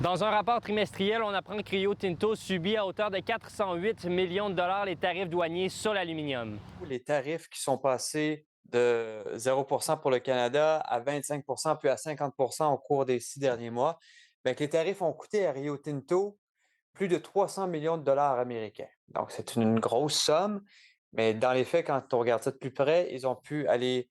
Dans un rapport trimestriel, on apprend que Rio Tinto subit à hauteur de 408 millions de dollars les tarifs douaniers sur l'aluminium. Les tarifs qui sont passés de 0 pour le Canada à 25 puis à 50 au cours des 6 derniers mois, bien que les tarifs ont coûté à Rio Tinto plus de 300 millions de dollars américains. Donc, c'est une grosse somme, mais dans les faits, quand on regarde ça de plus près, ils ont pu aller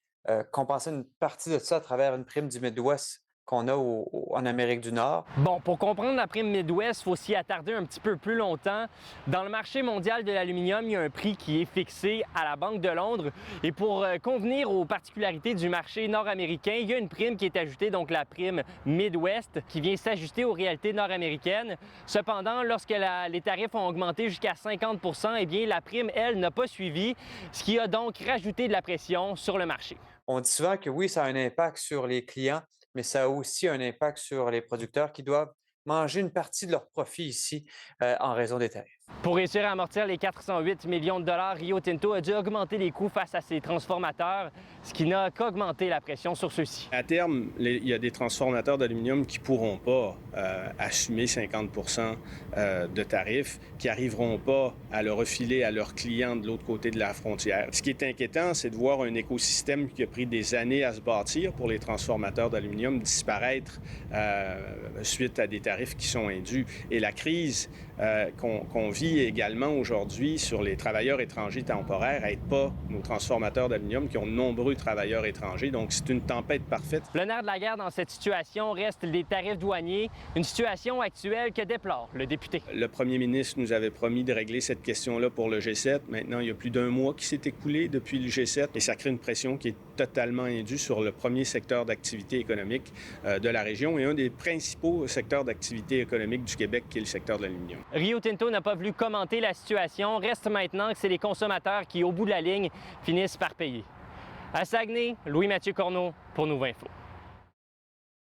compenser une partie de ça à travers une prime du Midwest qu'on a en Amérique du Nord. Bon, pour comprendre la prime Midwest, il faut s'y attarder un petit peu plus longtemps. Dans le marché mondial de l'aluminium, il y a un prix qui est fixé à la Banque de Londres. Et pour convenir aux particularités du marché nord-américain, il y a une prime qui est ajoutée, donc la prime Midwest, qui vient s'ajuster aux réalités nord-américaines. Cependant, lorsque les tarifs ont augmenté jusqu'à 50 eh bien, la prime, elle, n'a pas suivi, ce qui a donc rajouté de la pression sur le marché. On dit souvent que oui, ça a un impact sur les clients, mais ça a aussi un impact sur les producteurs qui doivent manger une partie de leur profit ici en raison des tarifs. Pour réussir à amortir les 408 millions de dollars, Rio Tinto a dû augmenter les coûts face à ses transformateurs, ce qui n'a qu'augmenté la pression sur ceux-ci. À terme, il y a des transformateurs d'aluminium qui ne pourront pas assumer 50 de tarifs, qui n'arriveront pas à le refiler à leurs clients de l'autre côté de la frontière. Ce qui est inquiétant, c'est de voir un écosystème qui a pris des années à se bâtir pour les transformateurs d'aluminium disparaître suite à des tarifs qui sont indus. Et la crise qu'on vit également aujourd'hui sur les travailleurs étrangers temporaires n'aide pas nos transformateurs d'aluminium qui ont de nombreux travailleurs étrangers. Donc, c'est une tempête parfaite. Le nerf de la guerre dans cette situation reste les tarifs douaniers, une situation actuelle que déplore le député. Le premier ministre nous avait promis de régler cette question-là pour le G7. Maintenant, il y a plus d'un mois qui s'est écoulé depuis le G7 et ça crée une pression qui est totalement indue sur le premier secteur d'activité économique de la région et un des principaux secteurs d'activité économique du Québec qui est le secteur de l'aluminium. Rio Tinto n'a pas voulu commenter la situation. Reste maintenant que c'est les consommateurs qui, au bout de la ligne, finissent par payer. À Saguenay, Louis-Mathieu Corneau pour Nouveau Info.